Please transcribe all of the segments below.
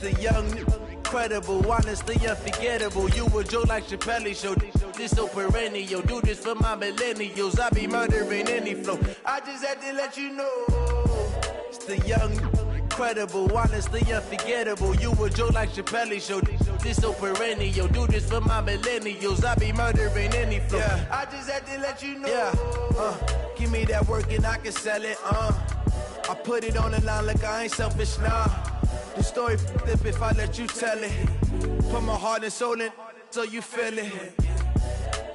The young, incredible, honestly unforgettable. You a Joe like Chappelle show. This so perennial. Do this for my millennials. I be murdering any flow. I just had to let you know. It's the young, incredible, honestly unforgettable. You a Joe like Chappelle show. This so perennial. Do this for my millennials. I be murdering any flow. Yeah. I just had to let you know. Yeah. Give me that work and I can sell it. I put it on the line like I ain't selfish, nah. The story flip if I let you tell it. Put my heart and soul in so you feel it.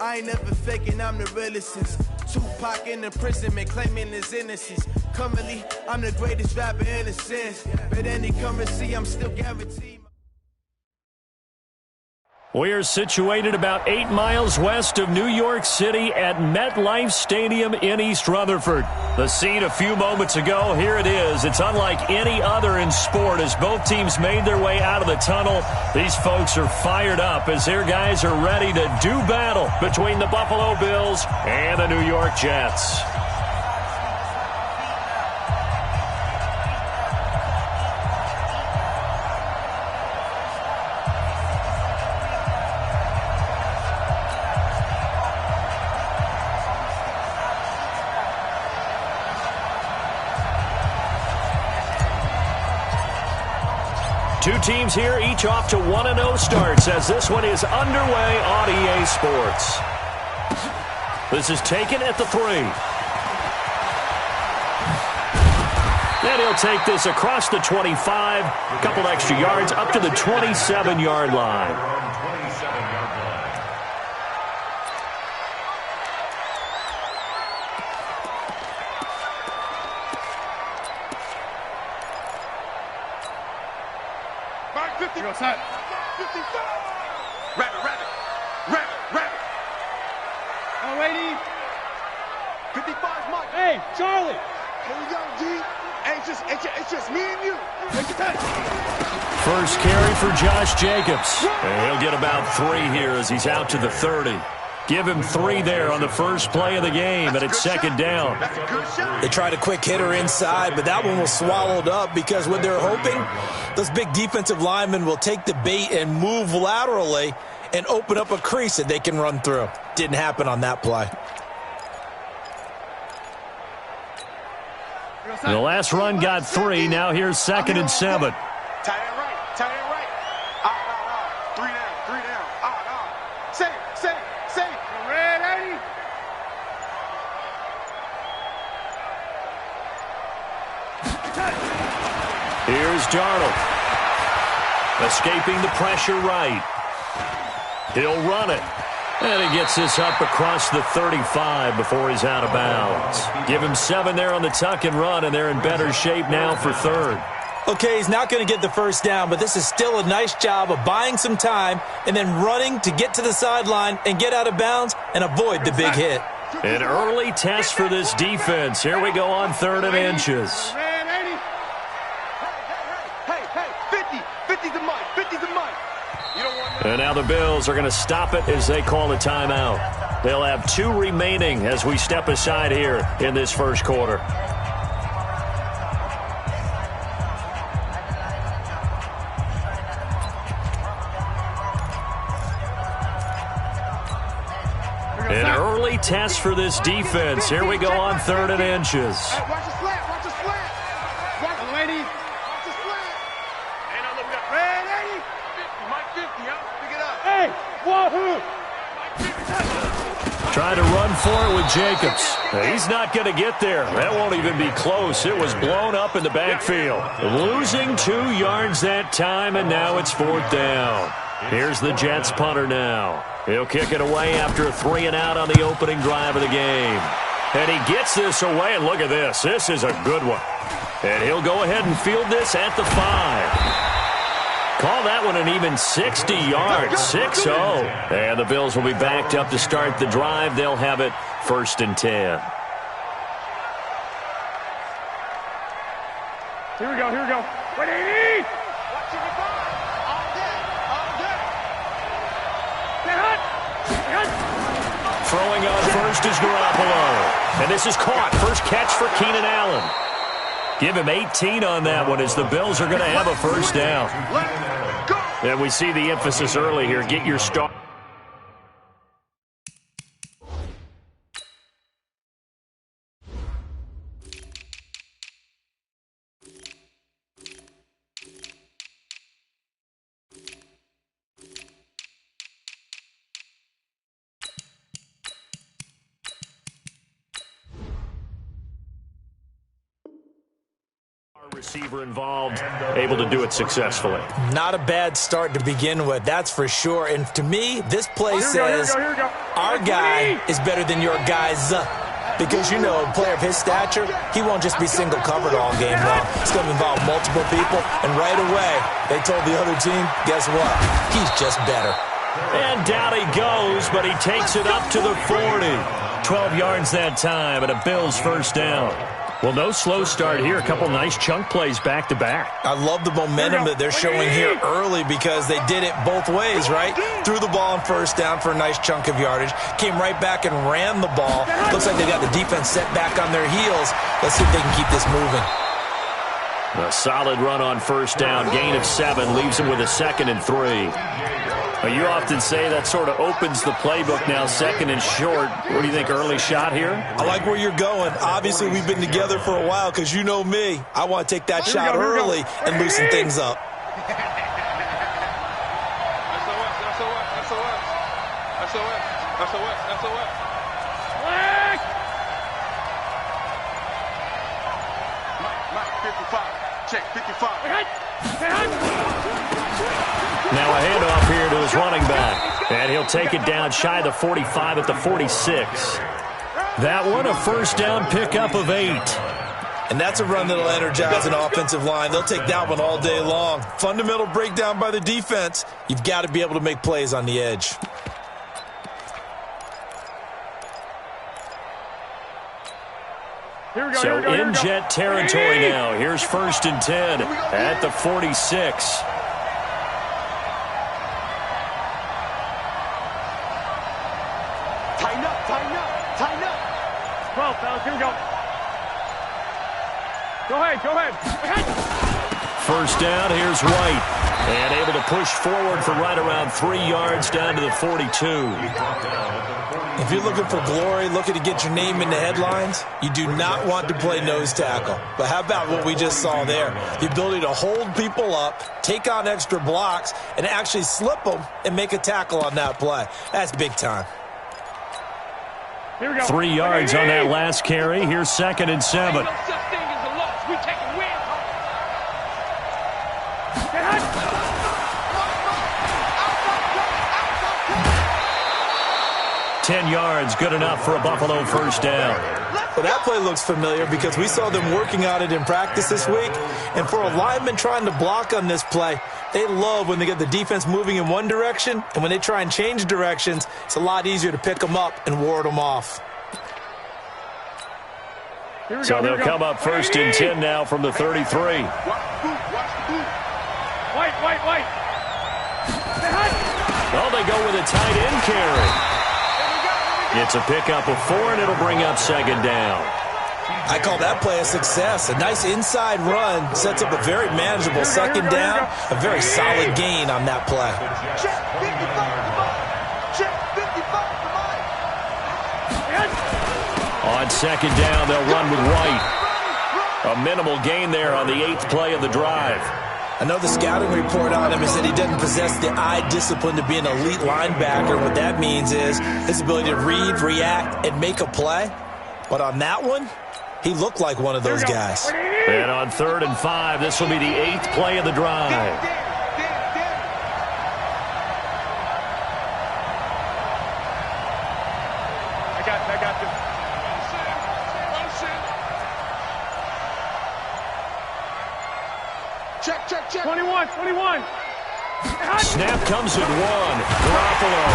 I ain't never faking, I'm the realest since Tupac in imprisonment, claiming his innocence. Currently, I'm the greatest rapper in a sense. But any currency, I'm still guaranteed. We are situated about 8 miles west of New York City at MetLife Stadium in East Rutherford. The scene a few moments ago, here it is. It's unlike any other in sport as both teams made their way out of the tunnel. These folks are fired up as their guys are ready to do battle between the Buffalo Bills and the New York Jets. Two teams here, each off to 1-0 starts as this one is underway on EA Sports. This is taken at the 3. And he'll take this across the 25, a couple extra yards up to the 27-yard line. Outside. 55. Rabbit. Oh, lady. 55's Mike. Hey, Charlie. Here we go, G. It's just me and you. First carry for Josh Jacobs. And he'll get about 3 here as he's out to the 30. Give him 3 there on the first play of the game, and it's second down. They tried a quick hitter inside, but that one was swallowed up because what they're hoping, those big defensive linemen will take the bait and move laterally and open up a crease that they can run through. Didn't happen on that play. The last run got 3. Now here's 2nd and 7. Tight end right. 3 down. Say. Red 80. Here's Darnold. Escaping the pressure right. He'll run it. And he gets this up across the 35 before he's out of bounds. Give him 7 there on the tuck and run, and they're in better shape now for 3rd. Okay, he's not going to get the first down, but this is still a nice job of buying some time and then running to get to the sideline and get out of bounds and avoid the big hit. An early test for this defense. Here we go on 3rd and inches. Hey, 50's the mic. And now the Bills are going to stop it as they call a timeout. They'll have 2 remaining as we step aside here in this first quarter. An early test for this defense. Here we go on 3rd and inches. Hey, watch the slant. Watch the lady. Watch the slant. Hey, now look up. Red 80. 50. Mike 50, huh? Pick it up. Hey, wahoo. Trying to run for it with Jacobs. He's not going to get there. That won't even be close. It was blown up in the backfield. Losing 2 yards that time, and now it's 4th down. Here's the Jets punter now. He'll kick it away after a 3-and-out on the opening drive of the game. And he gets this away, and look at this. This is a good one. And he'll go ahead and field this at the 5. Call that one an even 60 yards, 6-0. And the Bills will be backed up to start the drive. They'll have it 1st and 10. Here we go. 180. Throwing on first is Garoppolo. And this is caught. First catch for Keenan Allen. Give him 18 on that one as the Bills are going to have a first down. And we see the emphasis early here. Get your start. Receiver involved, able to do it successfully. Not a bad start to begin with, that's for sure. And to me, this play says our guy is better than your guy's. Because, you know, a player of his stature, he won't just be single covered all game long. It's going to involve multiple people. And right away, they told the other team, guess what? He's just better. And down he goes, but he takes it up to the 40. 12 yards that time, and a Bills first down. Well, no slow start here. A couple nice chunk plays back-to-back. I love the momentum that they're showing here early because they did it both ways, right? Threw the ball on first down for a nice chunk of yardage. Came right back and ran the ball. Looks like they got the defense set back on their heels. Let's see if they can keep this moving. A solid run on first down. Gain of 7. Leaves them with a 2nd and 3. You often say that sort of opens the playbook now, 2nd and short. What do you think, early shot here? I like where you're going. Obviously, we've been together for a while because you know me. I want to take that shot early and loosen things up. Check 55. Now a handoff here to his running back. And he'll take it down shy of the 45 at the 46. That one, a first down pickup of 8. And that's a run that'll energize an offensive line. They'll take that one all day long. Fundamental breakdown by the defense. You've got to be able to make plays on the edge. So in jet territory now. Here's 1st and 10 at the 46. Tighten up. 12, fellas, here we go. Go ahead. First down, here's White. And able to push forward for right around 3 yards down to the 42. If you're looking for glory, looking to get your name in the headlines, you do not want to play nose tackle. But how about what we just saw there? The ability to hold people up, take on extra blocks, and actually slip them and make a tackle on that play. That's big time. Here we go. 3 yards on that last carry. Here's 2nd and 7. No such thing as a loss. We take a win. 10 yards, good enough for a Buffalo first down. Well, that play looks familiar because we saw them working on it in practice this week. And for a lineman trying to block on this play, they love when they get the defense moving in one direction. And when they try and change directions, it's a lot easier to pick them up and ward them off. So they'll come up 1st and 10 now from the 33. White. Oh, they go with a tight end carry. It's a pickup of 4, and it'll bring up 2nd down. I call that play a success. A nice inside run sets up a very manageable 2nd down. A very solid gain on that play. Check 55. On 2nd down, they'll run with White. A minimal gain there on the 8th play of the drive. I know the scouting report on him is that he doesn't possess the eye discipline to be an elite linebacker. What that means is his ability to read, react, and make a play. But on that one, he looked like one of those guys. And on 3rd and 5, this will be the 8th play of the drive. I got you. Check. 21. Snap comes at 1. Garoppolo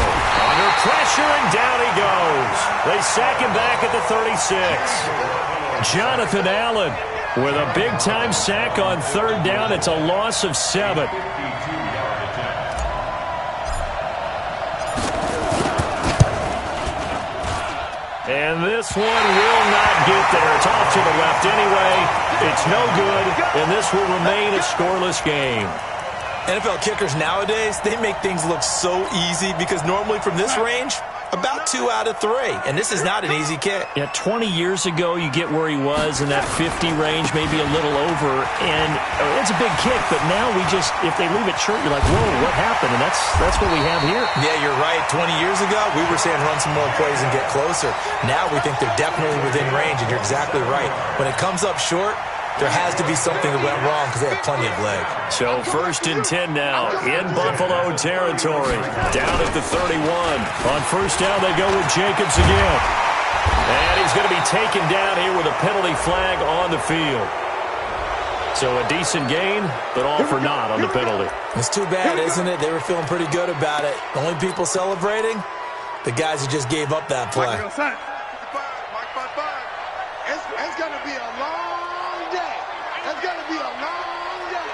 under pressure, and down he goes. They sack him back at the 36. Jonathan Allen with a big-time sack on 3rd down. It's a loss of 7. And this one will not get there. It's off to the left anyway. It's no good, and this will remain a scoreless game. NFL kickers nowadays, they make things look so easy because normally from this range, about 2 out of 3. And this is not an easy kick. Yeah, 20 years ago, you get where he was in that 50 range, maybe a little over. And it's a big kick, but now we just, if they leave it short, you're like, whoa, what happened? And that's what we have here. Yeah, you're right. 20 years ago, we were saying run some more plays and get closer. Now we think they're definitely within range, and you're exactly right. When it comes up short, there has to be something that went wrong because they have plenty of leg. So 1st and 10 now in Buffalo territory. Down at the 31. On 1st down, they go with Jacobs again. And he's going to be taken down here with a penalty flag on the field. So a decent gain, but all for naught on the penalty. It's too bad, isn't it? They were feeling pretty good about it. The only people celebrating, the guys who just gave up that play. It's going to be a long day. It's going to be a long day.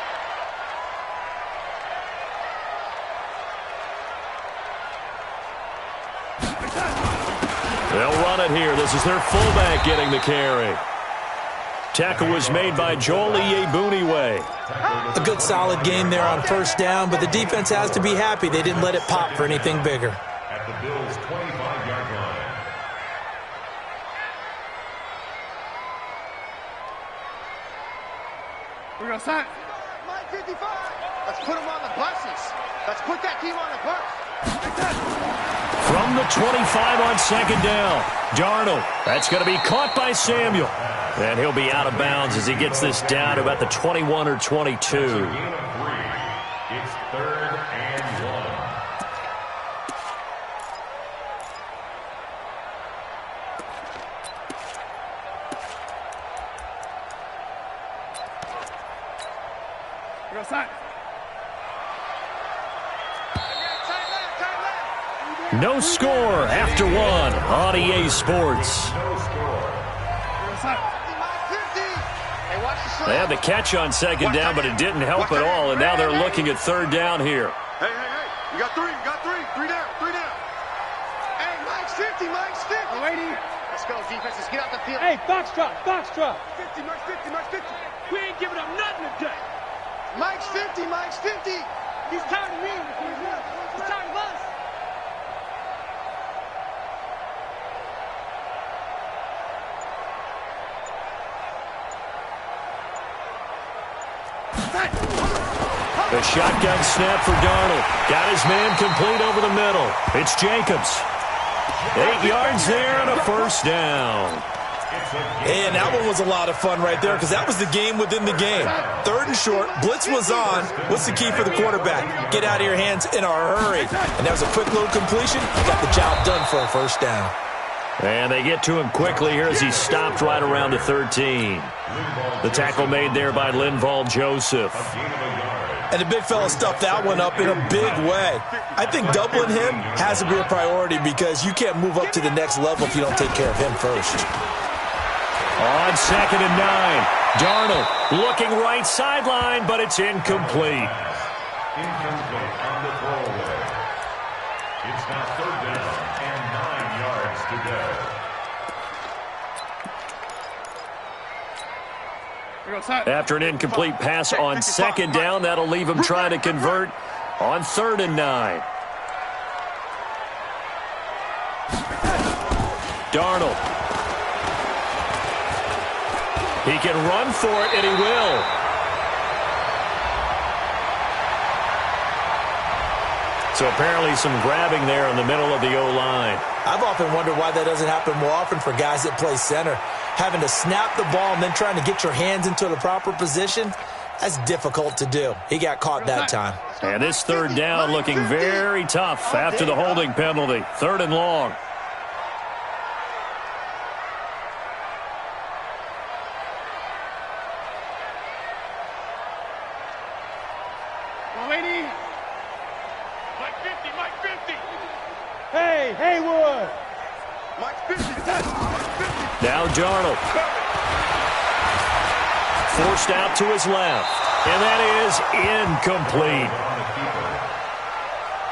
They'll run it here. This is their fullback getting the carry. Tackle was made by Joel Iyiegbuniwe. A good solid game there on 1st down, but the defense has to be happy they didn't let it pop for anything bigger. At the Bills' 25-yard line. We're going to sign. Mike 55. Let's put them on the buses. Let's put that team on the bus. From the 25 on 2nd down, Darnold. That's going to be caught by Samuel. And he'll be out of bounds as he gets this down to about the 21 or 22. It's 3rd and 1. We're going to sign. No score after 1 on EA Sports. They had the catch on 2nd down, but it didn't help at all, and now they're looking at 3rd down here. Hey. You got 3. You got 3. 3 down. 3 down. Hey, Mike's 50. Mike's 50. Lady. Let's go, defense. Let's get out the field. Hey, box drop. 50. Mike's 50. Mike's 50. We ain't giving up nothing today. Mike's 50. Mike's 50. He's tired of me. He's tired of us. The shotgun snap for Darnold. Got his man complete over the middle. It's Jacobs. 8 yards there and a 1st down. And that one was a lot of fun right there because that was the game within the game. 3rd and short, blitz was on. What's the key for the quarterback? Get out of your hands in a hurry. And that was a quick little completion. Got the job done for a 1st down. And they get to him quickly here as he stopped right around the 13. The tackle made there by Linval Joseph. And the big fella stuffed that one up in a big way. I think doubling him has to be a priority because you can't move up to the next level if you don't take care of him first. On 2nd and 9, Darnold looking right sideline, but it's incomplete. Incomplete on the throwaway. It's now 3rd down and 9 yards to go. After an incomplete pass on 2nd down, that'll leave him trying to convert on 3rd and 9. Darnold. He can run for it, and he will. So apparently some grabbing there in the middle of the O-line. I've often wondered why that doesn't happen more often for guys that play center. Having to snap the ball and then trying to get your hands into the proper position, that's difficult to do. He got caught that time. And this 3rd down looking very tough after the holding penalty. 3rd and long. Hey, Haywood. Mike 50. Now Darnold. Forced out to his left. And that is incomplete.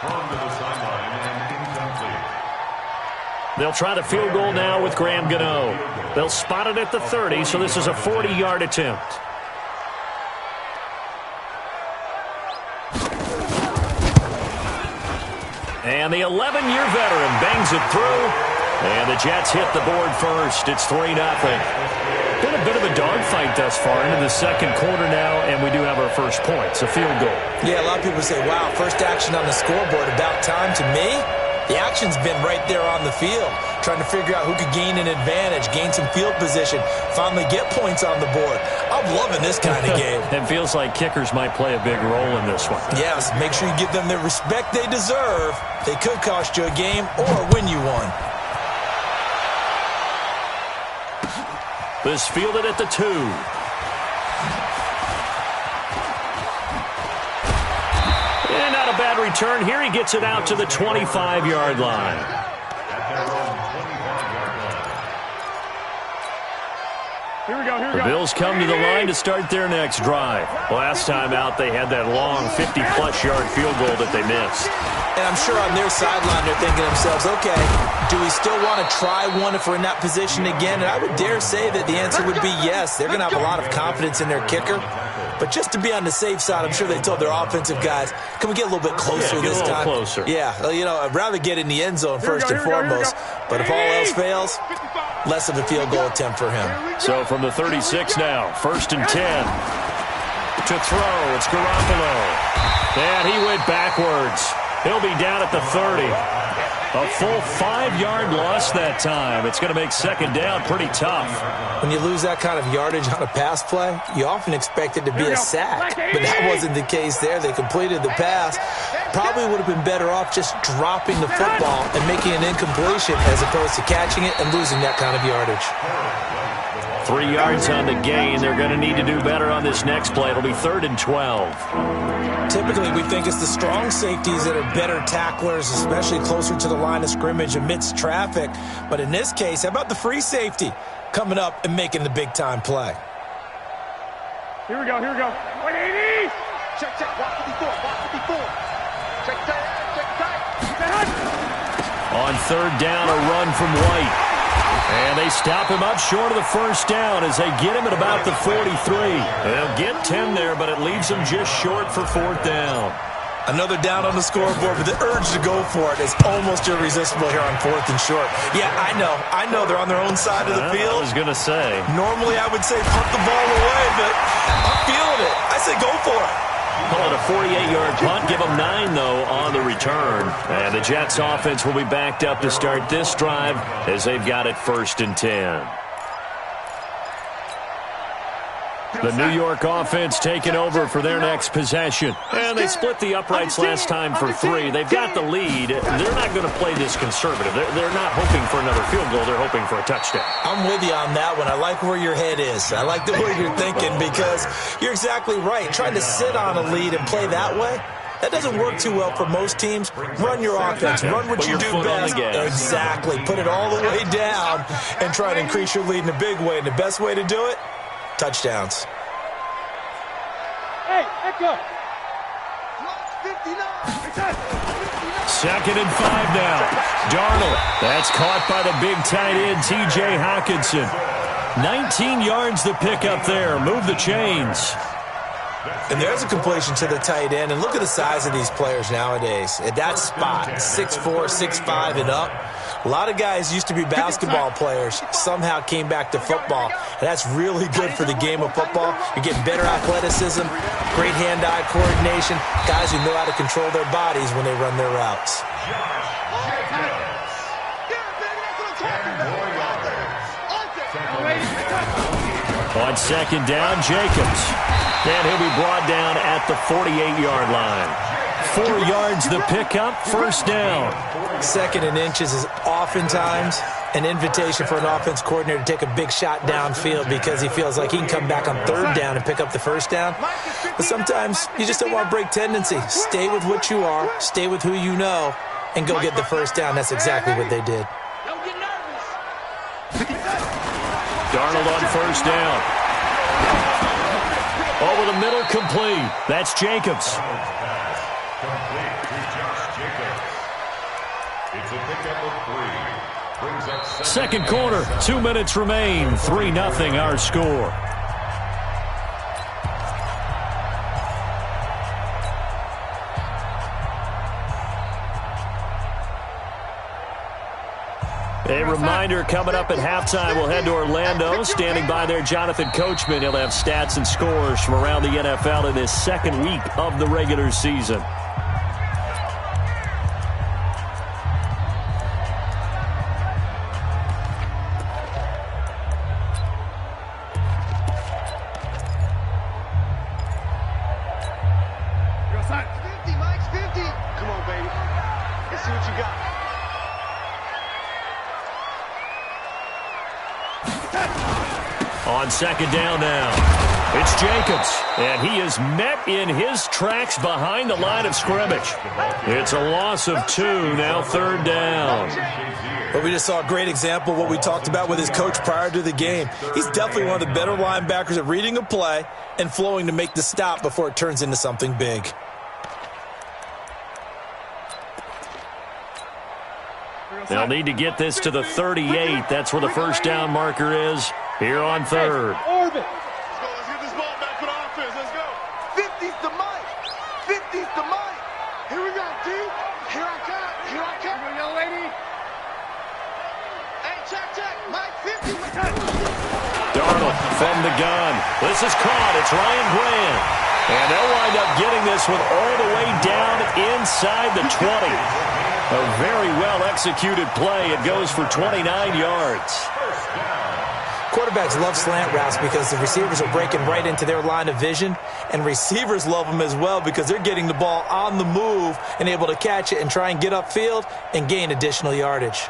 Thrown to the sideline and incomplete. They'll try the field goal now with Graham Gano. They'll spot it at the 30, so this is a 40-yard attempt. And the 11-year veteran bangs it through. And the Jets hit the board first. It's 3-0. Been a bit of a dogfight thus far into the second quarter now, and we do have our first points, a field goal. Yeah, a lot of people say, wow, first action on the scoreboard, about time. To me, the action's been right there on the field, trying to figure out who could gain an advantage, gain some field position, finally get points on the board. I'm loving this kind of game. It feels like kickers might play a big role in this one. Yes, make sure you give them the respect they deserve. They could cost you a game or win you one. This fielded at the 2. And not a bad return. Here he gets it out to the 25-yard line. Here we go. The Bills come to the line to start their next drive. Last time out, they had that long 50-plus yard field goal that they missed. And I'm sure on their sideline they're thinking to themselves, okay, do we still want to try one if we're in that position again? And I would dare say that the answer would be yes. They're going to have a lot of confidence in their kicker. But just to be on the safe side, I'm sure they told their offensive guys, can we get a little bit closer this time? Closer. Yeah, you know, I'd rather get in the end zone first and foremost. But if all else fails, less of a field goal attempt for him. So from the 36 now, 1st and 10. To throw, it's Garoppolo. And he went backwards. He'll be down at the 30. A full 5-yard loss that time. It's going to make second down pretty tough. When you lose that kind of yardage on a pass play, you often expect it to be a sack. But that wasn't the case there. They completed the pass. Probably would have been better off just dropping the football and making an incompletion as opposed to catching it and losing that kind of yardage. 3 yards on the gain. They're going to need to do better on this next play. It'll be 3rd and 12. Typically, we think it's the strong safeties that are better tacklers, especially closer to the line of scrimmage amidst traffic. But in this case, how about the free safety coming up and making the big-time play? Here we go. 180. Check. Block 54. Check tight. On 3rd down, a run from White. And they stop him up short of the first down as they get him at about the 43. They'll get 10 there, but it leaves them just short for 4th down. Another down on the scoreboard, but the urge to go for it is almost irresistible here on 4th and short. Yeah, I know they're on their own side of the field. I was going to say. Normally I would say punt the ball away, but I'm feeling it. I say go for it. Call it a 48-yard punt. Give them 9, though, on the return. And the Jets offense will be backed up to start this drive as they've got it 1st and 10. The New York offense taking over for their next possession. And they split the uprights last time for 3. They've got the lead. They're not going to play this conservative. They're not hoping for another field goal. They're hoping for a touchdown. I'm with you on that one. I like where your head is. I like the way you're thinking because you're exactly right. Trying to sit on a lead and play that way, that doesn't work too well for most teams. Run your offense. Run what you do best. Exactly. Put it all the way down and try to increase your lead in a big way. And the best way to do it, touchdowns. Hey, echo. 2nd and 5 now. Darnold. That's caught by the big tight end, T.J. Hockenson. 19 yards to pick up there. Move the chains. And there's a completion to the tight end. And look at the size of these players nowadays. At that spot, 6'4", 6'5", and up. A lot of guys used to be basketball players, somehow came back to football. And that's really good for the game of football. You're getting better athleticism, great hand-eye coordination, guys who know how to control their bodies when they run their routes. On 2nd down, Jacobs. And he'll be brought down at the 48-yard line. 4 yards the pickup, 1st down. 2nd and inches is oftentimes an invitation for an offense coordinator to take a big shot downfield because he feels like he can come back on 3rd down and pick up the 1st down. But sometimes you just don't want to break tendency. Stay with what you are, stay with who you know, and go get the 1st down. That's exactly what they did. Darnold on 1st down. Over the middle, complete. That's Jacobs. Complete to Josh Jacobs. It's a pickup of 3. Second quarter, 2 minutes remain, 3-0 our score. A reminder, coming up at halftime, we'll head to Orlando. Standing by there, Jonathan Coachman. He'll have stats and scores from around the NFL in this second week of the regular season. On second down now, it's Jacobs, and he is met in his tracks behind the line of scrimmage. It's a loss of 2, now third down. But we just saw a great example of what we talked about with his coach prior to the game. He's definitely one of the better linebackers at reading a play and flowing to make the stop before it turns into something big. They'll need to get this to the 38. That's where the first down marker is here on third. Let's get this ball back for the offense. Let's go. 50's the mic. 50's the mic. Here we go, D. Here I come. Here I come. Young lady. Hey, check. Mike, 50. Darnold from the gun. This is caught. It's Ryan Grant. And they'll wind up getting this one all the way down inside the 20. A very well-executed play. It goes for 29 yards. Quarterbacks love slant routes because the receivers are breaking right into their line of vision, and receivers love them as well because they're getting the ball on the move and able to catch it and try and get upfield and gain additional yardage.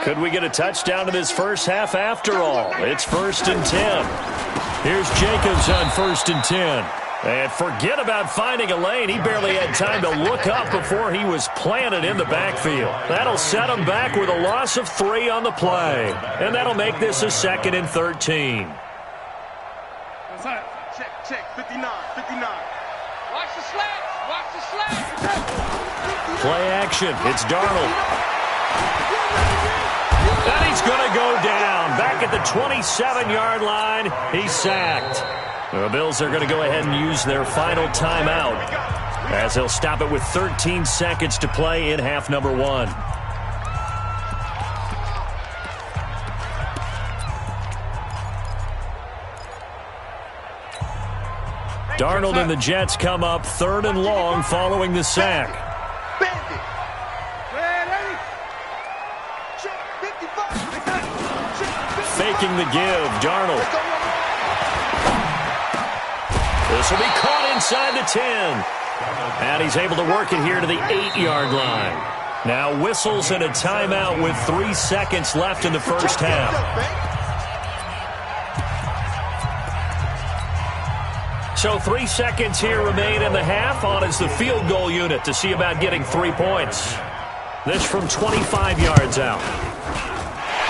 Could we get a touchdown in this first half after all? It's 1st and 10. Here's Jacobs on 1st and 10. And forget about finding a lane. He barely had time to look up before he was planted in the backfield. That'll set him back with a loss of 3 on the play. And that'll make this a 2nd and 13. Check. 59. Watch the slant. Play action. It's Darnold. And he's going to go down. Back at the 27-yard line, he's sacked. The Bills are going to go ahead and use their final timeout as they'll stop it with 13 seconds to play in half number 1. Darnold and the Jets come up 3rd and long following the sack. Faking the give, Darnold. This will be caught inside the 10. And he's able to work it here to the 8-yard line. Now whistles and a timeout with 3 seconds left in the first half. So 3 seconds here remain in the half. On is the field goal unit to see about getting 3 points. This from 25 yards out.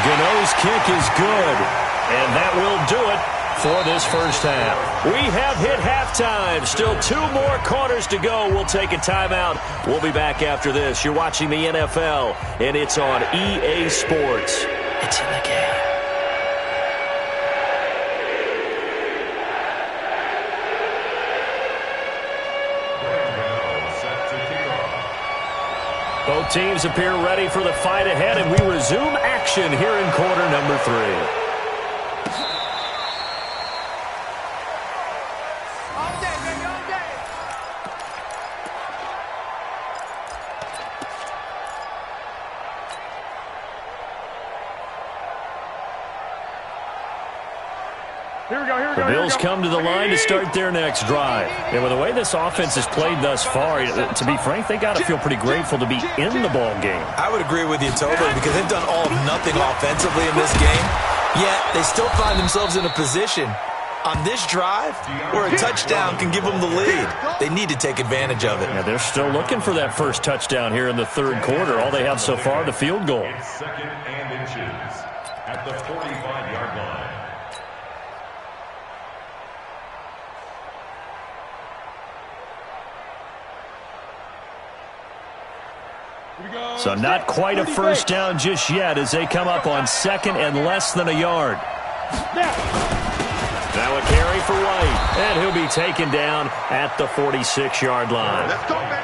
Gano's kick is good, and that will do it for this first half. We have hit halftime. Still 2 more quarters to go. We'll take a timeout. We'll be back after this. You're watching the NFL, and it's on EA Sports. It's in the game. Both teams appear ready for the fight ahead, and we resume action here in quarter number 3. The Bills come to the line to start their next drive. And with the way this offense has played thus far, to be frank, they got to feel pretty grateful to be in the ball game. I would agree with you totally because they've done all of nothing offensively in this game, yet they still find themselves in a position on this drive where a touchdown can give them the lead. They need to take advantage of it. Yeah, they're still looking for that first touchdown here in the third quarter. All they have so far, the field goal. It's 2nd and inches at the 45-yard line. So not quite a first down just yet as they come up on second and less than a yard. Now a carry for White, and he'll be taken down at the 46-yard line.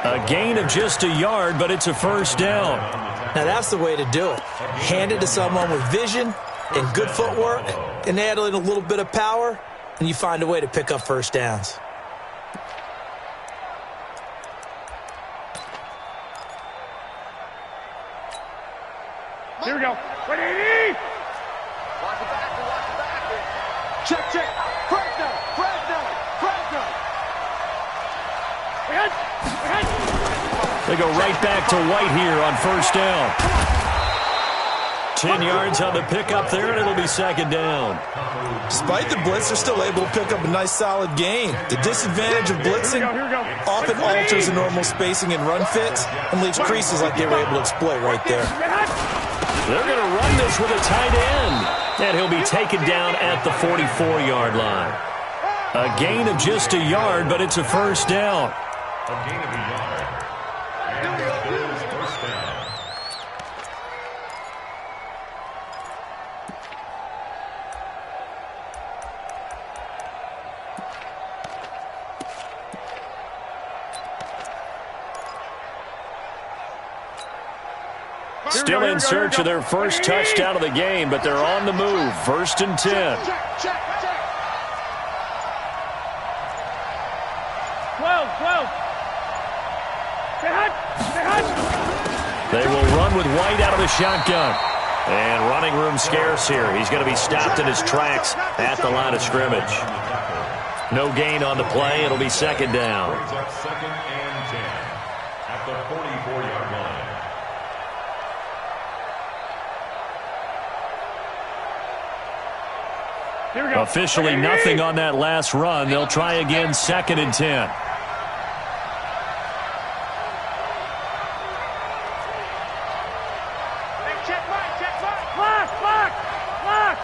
A gain of just a yard, but it's a first down. Now that's the way to do it. Hand it to someone with vision and good footwork, and add in a little bit of power, and you find a way to pick up first downs. Here we go. Ready? Watch it back. Check. Crack down. They go right back to White here on first down. 10 yards on the pickup there, and it'll be second down. Despite the blitz, they're still able to pick up a nice, solid gain. The disadvantage of blitzing often alters the normal spacing and run fits and leaves creases like they were able to exploit right there. They're going to run this with a tight end, and he'll be taken down at the 44-yard line. A gain of just a yard, but it's a first down. A gain of a yard. And it is first down. Still in search of their first touchdown of the game, but they're on the move. First and 10. Check. 12. They will run with White out of the shotgun. And running room scarce here. He's going to be stopped in his tracks at the line of scrimmage. No gain on the play. It'll be second down. Brings up second and 10 at the 44-yard line. Here we go. Officially nothing on that last run. They'll try again second and 10. Check mark. Block.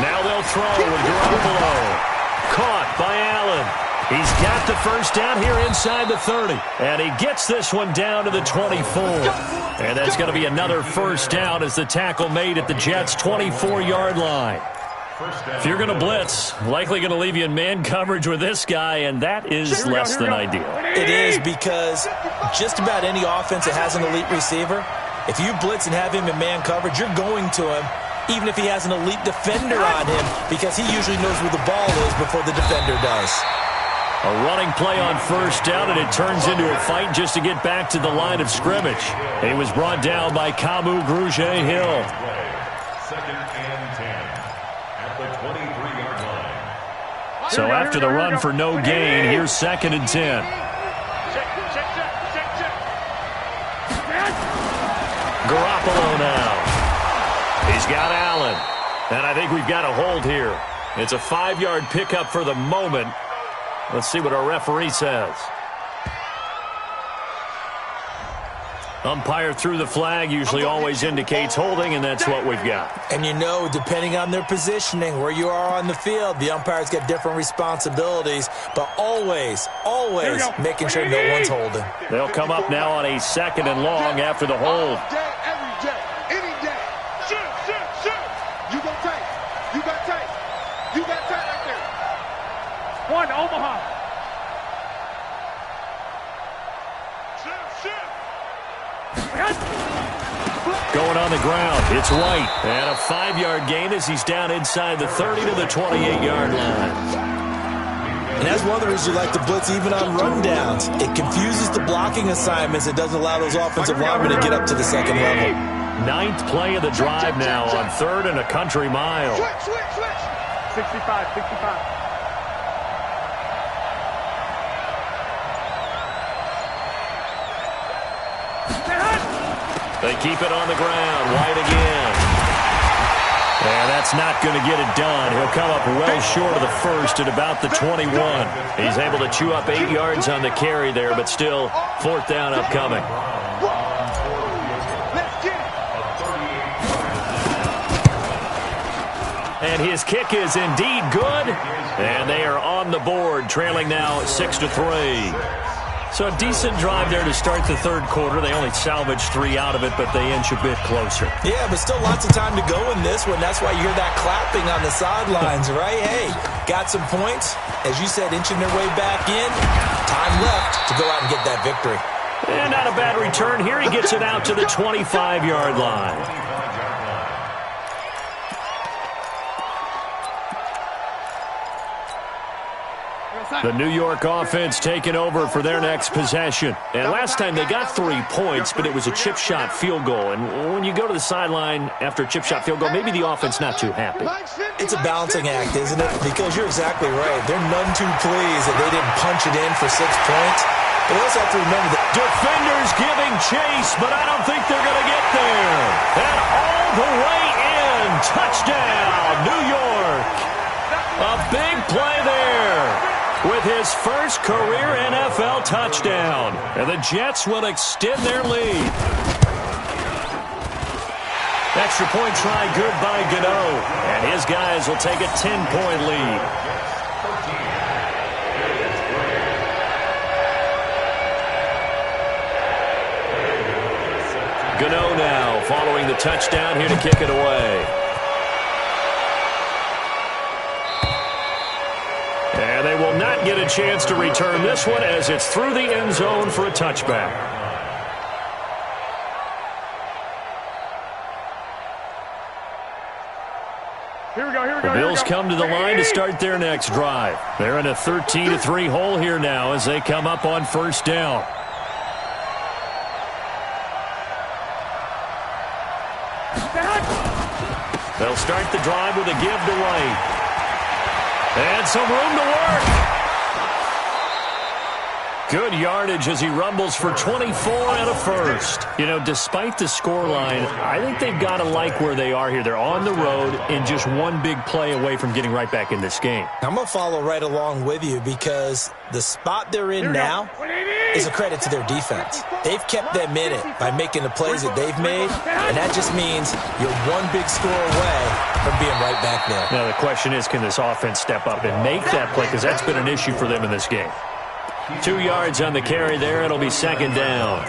Now they'll throw with Garoppolo. Caught by Allen. He's got the first down here inside the 30. And he gets this one down to the 24. And that's going to be another first down as the tackle made at the Jets' 24-yard line. If you're going to blitz, likely going to leave you in man coverage with this guy, and that is less than ideal. It is, because just about any offense that has an elite receiver, if you blitz and have him in man coverage, you're going to him, even if he has an elite defender on him, because he usually knows where the ball is before the defender does. A running play on first down, and it turns into a fight just to get back to the line of scrimmage. He was brought down by Kamu Grugier-Hill. Second and 10 at the 23-yard line. So after the run for no gain, here's second and 10. Check. Garoppolo now. He's got Allen. And I think we've got a hold here. It's a 5-yard pickup for the moment. Let's see what our referee says. Umpire threw the flag, usually always indicates holding, and that's what we've got. And you know, depending on their positioning, where you are on the field, the umpire's got different responsibilities, but always making sure no one's holding. They'll come up now on a second and long after the hold. Every day, any day. Shoot. You got tight. You got tight right there. One, Omaha. Going on the ground, it's White. And a 5-yard gain as he's down inside the 30 to the 28-yard line. And that's one of the reasons you like to blitz even on rundowns. It confuses the blocking assignments. It doesn't allow those offensive linemen to get up to the second level. 9th play of the drive now on 3rd and a country mile. Switch. 65. They keep it on the ground. White again. And that's not going to get it done. He'll come up well short of the first at about the 21. He's able to chew up 8 yards on the carry there, but still 4th down upcoming. And his kick is indeed good. And they are on the board, trailing now 6-3. So a decent drive there to start the third quarter. They only salvaged 3 out of it, but they inch a bit closer. Yeah, but still lots of time to go in this one. That's why you hear that clapping on the sidelines, right? Hey, got some points. As you said, inching their way back in. Time left to go out and get that victory. And not a bad return here. He gets it out to the 25-yard line. The New York offense taking over for their next possession. And last time they got 3 points, but it was a chip shot field goal. And when you go to the sideline after a chip shot field goal, maybe the offense not too happy. It's a balancing act, isn't it? Because you're exactly right. They're none too pleased that they didn't punch it in for 6 points. But they also have to remember that defenders giving chase, but I don't think they're going to get there. And all the way in. Touchdown, New York. A big play there with his first career NFL touchdown. And the Jets will extend their lead. Extra point try good by Gano. And his guys will take a 10-point lead. Gano now following the touchdown here to kick it away. And they will not get a chance to return this one as it's through the end zone for a touchback. Here we go. The Bills come to the line to start their next drive. They're in a 13-3 hole here now as they come up on first down. They'll start the drive with a give to White. And some room to work. Good yardage as he rumbles for 24 and a first. You know, despite the scoreline, I think they've got to like where they are here. They're on the road and just one big play away from getting right back in this game. I'm going to follow right along with you because the spot they're in now is a credit to their defense. They've kept them in it by making the plays that they've made, and that just means you're one big score away from being right back there. Now the question is, can this offense step up and make that play? Because that's been an issue for them in this game. 2 yards on the carry there. It'll be second down.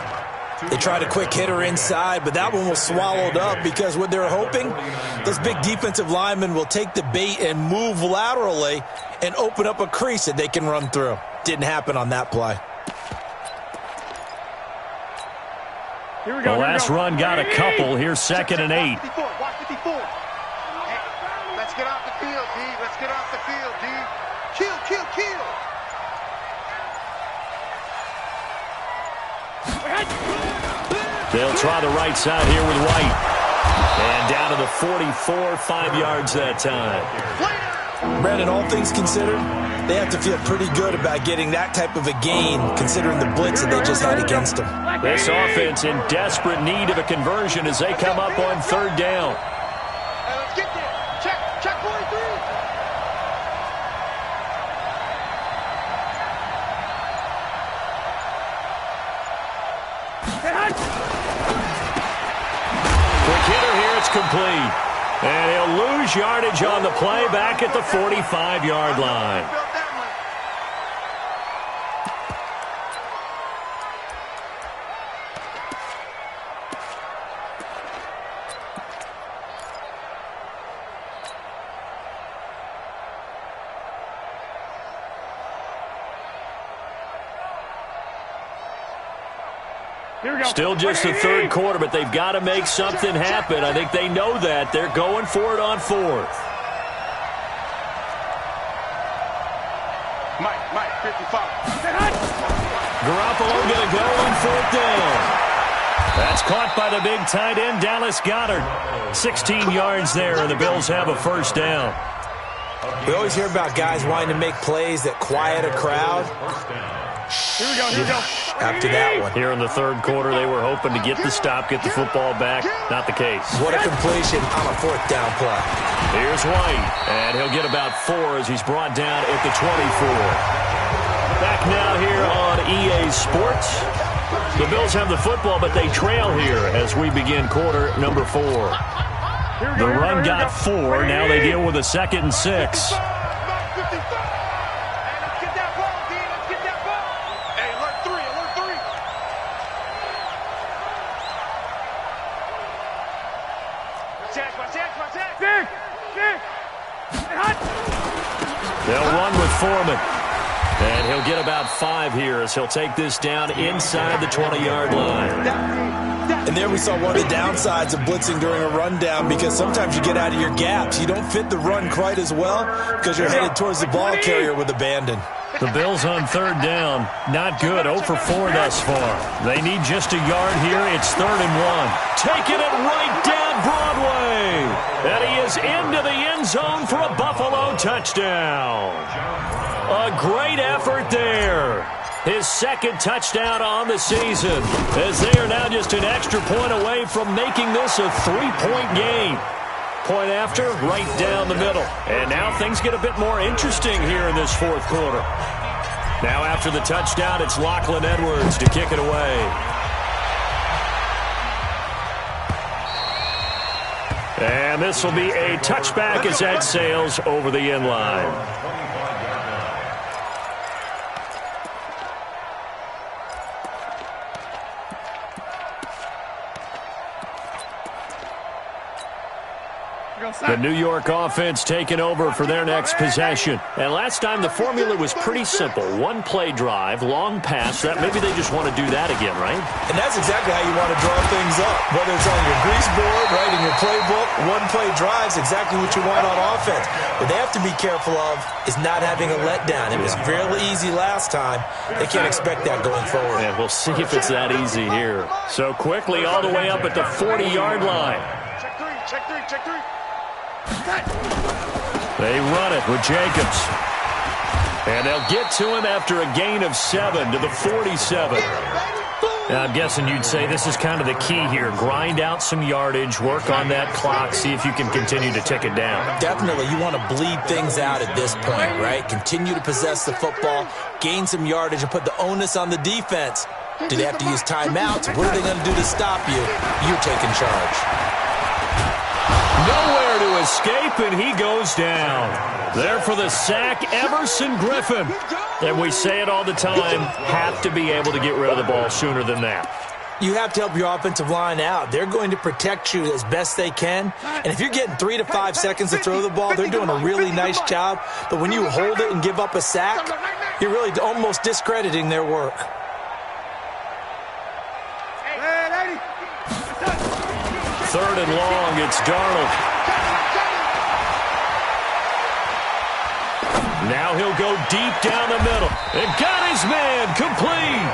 They tried a quick hitter inside, but that one was swallowed up because what they're hoping, those big defensive linemen will take the bait and move laterally and open up a crease that they can run through. Didn't happen on that play. The last run got a couple. Here's second and 8. Watch 54. Hey, let's get off the field, D. Let's get off the field, D. Kill. They'll try the right side here with White. And down to the 44, 5 yards that time. Brandon, all things considered, they have to feel pretty good about getting that type of a gain considering the blitz that they just had against them. This offense in desperate need of a conversion as they come up on third down. Hey, let's get there. Check 43. Quick hitter here, it's complete. And he'll lose yardage on the play back at the 45-yard line. Still just the third quarter, but they've got to make something happen. I think they know that. They're going for it on fourth. Mike, 55. Garoppolo going to go on fourth down. That's caught by the big tight end, Dallas Goedert. 16 yards there, and the Bills have a first down. We always hear about guys wanting to make plays that quiet a crowd. Here we go. After that one. Here in the third quarter, they were hoping to get the stop, get the football back. Not the case. What a completion on a fourth down play. Here's White, and he'll get about 4 as he's brought down at the 24. Back now here on EA Sports. The Bills have the football, but they trail here as we begin quarter number 4. The run got 4. Now they deal with a 2nd and 6. Foreman. And he'll get about 5 here as he'll take this down inside the 20-yard line. And there we saw one of the downsides of blitzing during a rundown, because sometimes you get out of your gaps. You don't fit the run quite as well because you're headed towards the ball carrier with abandon. The Bills on third down. Not good. 0 for 4 thus far. They need just a yard here. It's 3rd and 1. Taking it right down Broadway. And he is into the end zone for a Buffalo touchdown. A great effort there. His 2nd touchdown on the season, as they are now just an extra point away from making this a 3-point game. Point after, right down the middle. And now things get a bit more interesting here in this 4th quarter. Now after the touchdown, it's Lachlan Edwards to kick it away. And this will be a touchback as that sails over the end line. The New York offense taking over for their next possession. And last time the formula was pretty simple. 1-play drive, long pass. That maybe they just want to do that again, right? And that's exactly how you want to draw things up. Whether it's on your grease board, right, in your playbook, 1-play drives, exactly what you want on offense. What they have to be careful of is not having a letdown. It was real easy last time. They can't expect that going forward. And we'll see if it's that easy here. So quickly all the way up at the 40-yard line. Check 3, check 3, check 3. They run it with Jacobs. And they'll get to him after a gain of 7 to the 47. Now, I'm guessing you'd say this is kind of the key here. Grind out some yardage, work on that clock, see if you can continue to tick it down. Definitely. You want to bleed things out at this point, right? Continue to possess the football, gain some yardage, and put the onus on the defense. Do they have to use timeouts? What are they going to do to stop you? You're taking charge. Nowhere to escape, and he goes down. There for the sack, Everson Griffin. And we say it all the time, have to be able to get rid of the ball sooner than that. You have to help your offensive line out. They're going to protect you as best they can. And if you're getting 3 to 5 seconds to throw the ball, they're doing a really nice job. But when you hold it and give up a sack, you're really almost discrediting their work. Third and long, it's Darnold. Now he'll go deep down the middle. And got his man complete.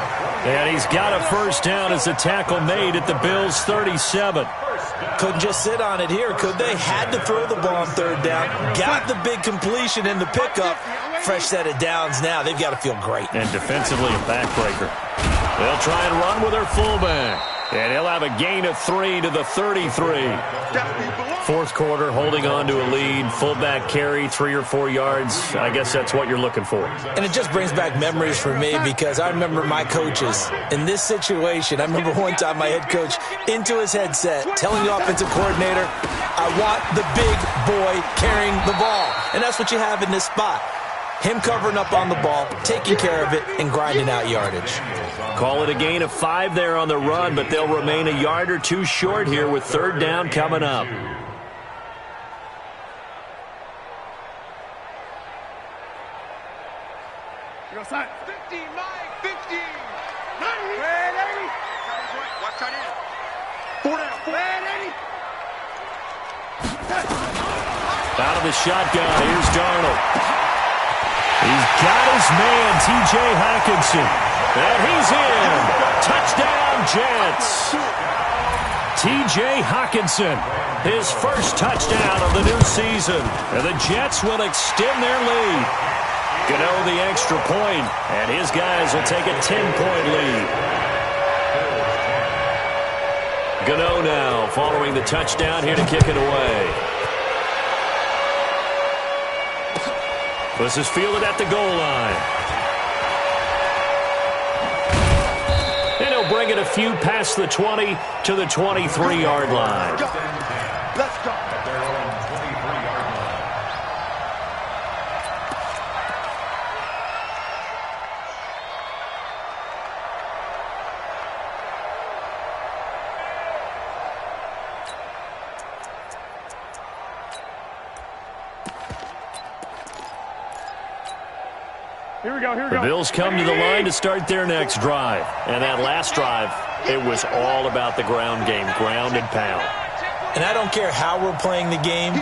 And he's got a first down as a tackle made at the Bills' 37. Couldn't just sit on it here, could they? Had to throw the ball on 3rd down. Got the big completion in the pickup. Fresh set of downs now. They've got to feel great. And defensively a backbreaker. They'll try and run with their fullback. And he'll have a gain of 3 to the 33. 4th quarter, holding on to a lead. Fullback carry, 3 or 4 yards. I guess that's what you're looking for. And it just brings back memories for me, because I remember my coaches in this situation. I remember one time my head coach into his headset telling the offensive coordinator, I want the big boy carrying the ball. And that's what you have in this spot. Him covering up on the ball, taking care of it, and grinding out yardage. Call it a gain of 5 there on the run, but they'll remain a yard or 2 short here with 3rd down coming up. Go side. 50, Mike, 50. 90. Watch tight end. 4 down, 4. Out of the shotgun, here's Darnold. He's got his man, T.J. Hockenson. And he's in. Touchdown, Jets. T.J. Hockenson, his first touchdown of the new season. And the Jets will extend their lead. Gano the extra point, and his guys will take a 10-point lead. Gano now following the touchdown here to kick it away. This is fielded at the goal line. And he'll bring it a few past the 20 to the 23-yard line. Let's go. Here we go. The Bills come to the line to start their next drive. And that last drive, it was all about the ground game, ground and pound. And I don't care how we're playing the game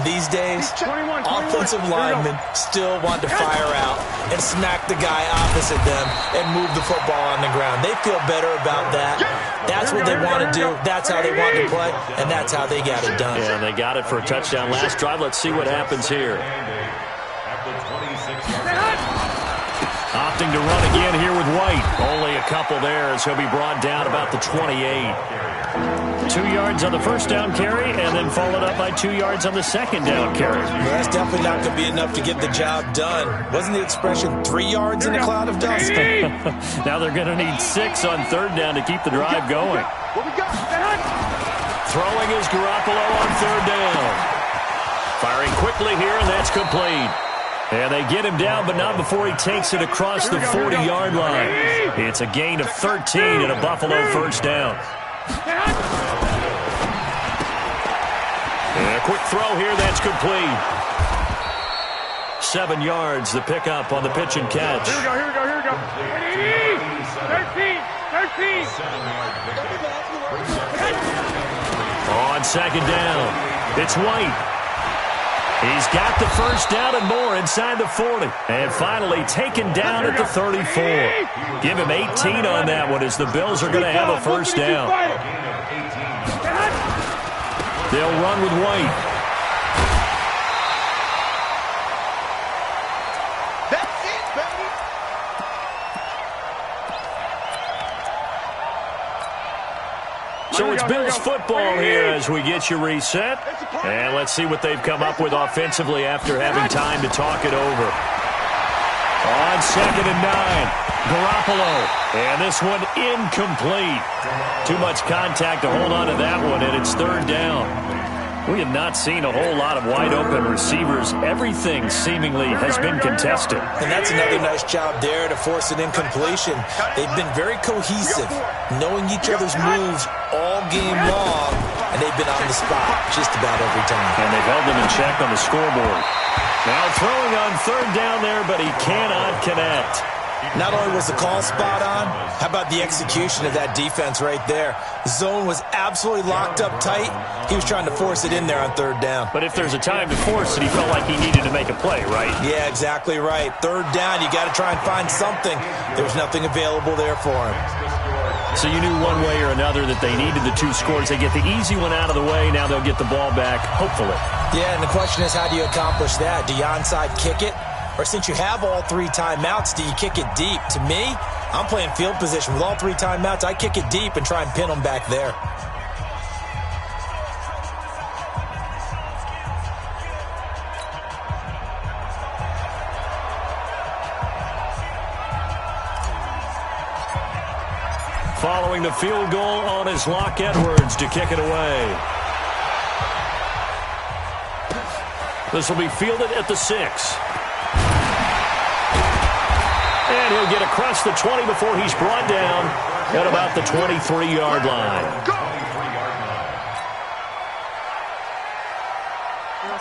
these days, offensive linemen still want to fire out and smack the guy opposite them and move the football on the ground. They feel better about that. That's what they want to do. That's how they want to play, and that's how they got it done. Yeah, they got it for a touchdown last drive. Let's see what happens here. Opting to run again here with White. Only a couple there as he'll be brought down about the 28. 2 yards on the first down carry, and then followed up by 2 yards on the second down carry. Well, that's definitely not going to be enough to get the job done. Wasn't the expression 3 yards in a cloud of dust? Now they're going to need 6 on third down to keep the drive going. Throwing is Garoppolo on third down. Firing quickly here, and that's complete. And they get him down, but not before he takes it across the 40-yard line. It's a gain of 13 and a Buffalo first down. And a quick throw here, that's complete. 7 yards, the pickup on the pitch and catch. Here we go. 13. On second down, it's White. He's got the first down and more inside the 40. And finally taken down at the 34. Give him 18 on that one as the Bills are going to have a first down. They'll run with White. That's it, baby. So it's Bills football here as we get you reset. And let's see what they've come up with offensively after having time to talk it over. On 2nd and 9, Garoppolo. And this one incomplete. Too much contact to hold on to that one, and it's third down. We have not seen a whole lot of wide-open receivers. Everything seemingly has been contested. And that's another nice job there to force an incompletion. They've been very cohesive, knowing each other's moves all game long, and they've been on the spot just about every time. And they've held them in check on the scoreboard. Now throwing on third down there, but he cannot connect. Not only was the call spot on, how about the execution of that defense right there? Zone was absolutely locked up tight. He was trying to force it in there on third down. But if there's a time to force it, he felt like he needed to make a play, right? Yeah, exactly right. Third down, you got to try and find something. There's nothing available there for him. So you knew one way or another that they needed the 2 scores. They get the easy one out of the way. Now they'll get the ball back, hopefully. Yeah, and the question is, how do you accomplish that? Do you onside kick it? Or since you have all 3 timeouts, do you kick it deep? To me, I'm playing field position. With all 3 timeouts, I kick it deep and try and pin them back there. Following the field goal on his Locke Edwards to kick it away. This will be fielded at the 6. And he'll get across the 20 before he's brought down at about the 23-yard line.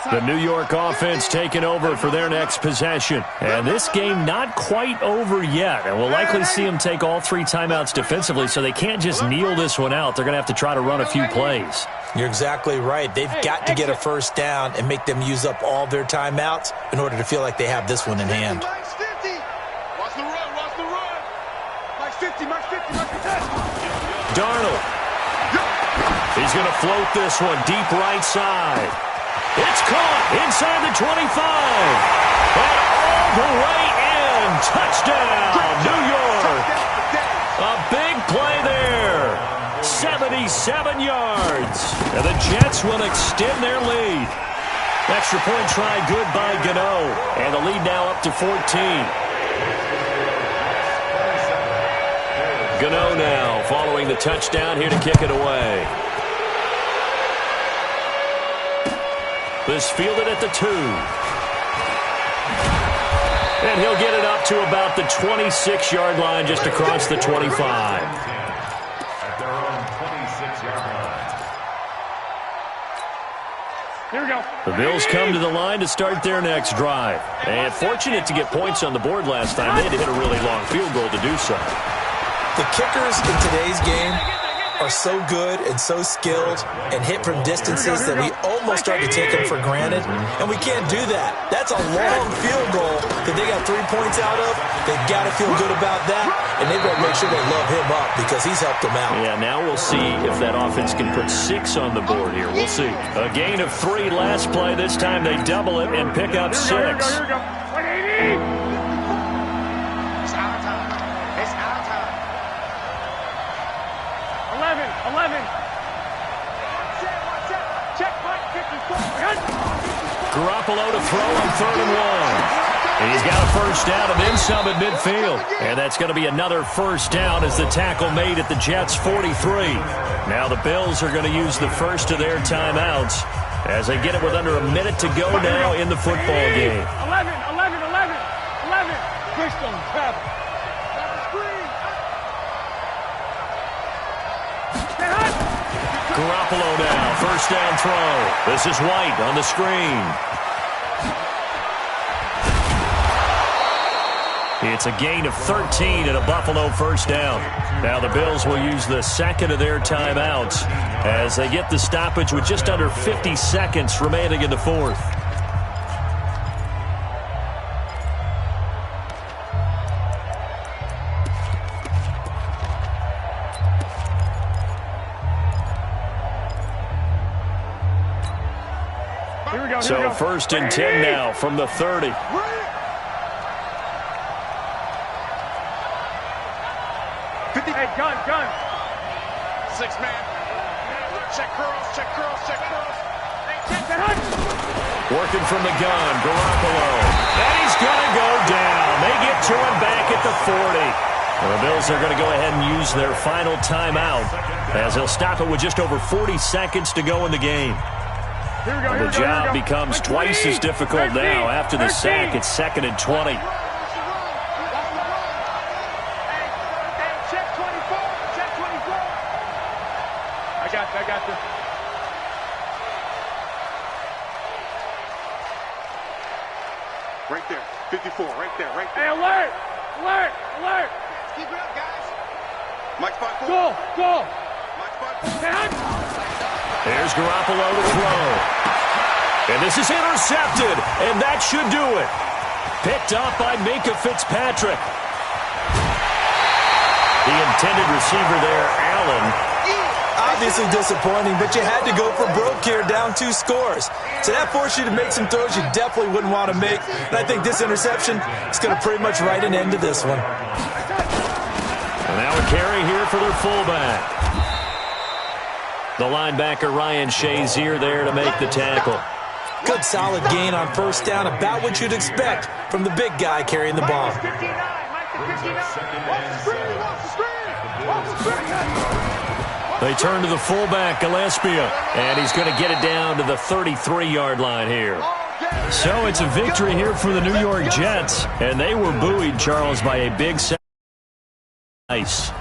The New York offense taking over for their next possession. And this game not quite over yet. And we'll likely see them take all 3 timeouts defensively, so they can't just kneel this one out. They're going to have to try to run a few plays. You're exactly right. They've got to get a first down and make them use up all their timeouts in order to feel like they have this one in hand. Watch the run. Mike 50. Darnold. He's going to float this one deep right side. It's caught inside the 25. And all the way in. Touchdown, New York. A big play there. 77 yards. And the Jets will extend their lead. Extra point try good by Gano. And the lead now up to 14. Gano now following the touchdown here to kick it away. This fielded at the 2. And he'll get it up to about the 26-yard line just across the 25. At their own 26-yard line. Here we go. The Bills come to the line to start their next drive. And fortunate to get points on the board last time. They had to hit a really long field goal to do so. The kickers in today's game are so good and so skilled and hit from distances that we almost start to take them for granted, and we can't do that. That's a long field goal that they got 3 points out of. They've got to feel good about that, and they've got to make sure they love him up because he's helped them out. Yeah, now we'll see if that offense can put 6 on the board here. We'll see. A gain of 3 last play. This time they double it and pick up 6. Here we go. 180. It's out of time. It's out of time. 11. Check point 54. Garoppolo to throw on 3rd and 1. He's got a first down and then some at midfield. And that's going to be another first down as the tackle made at the Jets' 43. Now the Bills are going to use the first of their timeouts as they get it with under a minute to go now in the football game. 11. Push them, travel. Garoppolo now, first down throw. This is White on the screen. It's a gain of 13 and a Buffalo first down. Now the Bills will use the second of their timeouts as they get the stoppage with just under 50 seconds remaining in the fourth. So first and 10 now from the 30. Hey, gun. 6 man. Check curls. Working from the gun, Garoppolo. And he's going to go down. They get to him back at the 40. Well, the Bills are going to go ahead and use their final timeout as they'll stop it with just over 40 seconds to go in the game. The job becomes twice as difficult now after the sack. It's 2nd and 20. Check 24. I got this. Right there. 54. Right there. Hey, alert. Keep it up, guys. Mike 5-4. Go. Mike 5-4. There's Garoppolo to throw. And this is intercepted, and that should do it. Picked up by Minkah Fitzpatrick. The intended receiver there, Allen. Obviously disappointing, but you had to go for broke here, down 2 scores. So that forced you to make some throws you definitely wouldn't want to make. And I think this interception is going to pretty much write an end to this one. And now a carry here for their fullback. The linebacker, Ryan Shazier, there to make the tackle. Good solid gain on first down, about what you'd expect from the big guy carrying the ball. They turn to the fullback, Gillespie, and he's going to get it down to the 33-yard line here. So it's a victory here for the New York Jets, and they were buoyed, Charles, by a big set. Nice.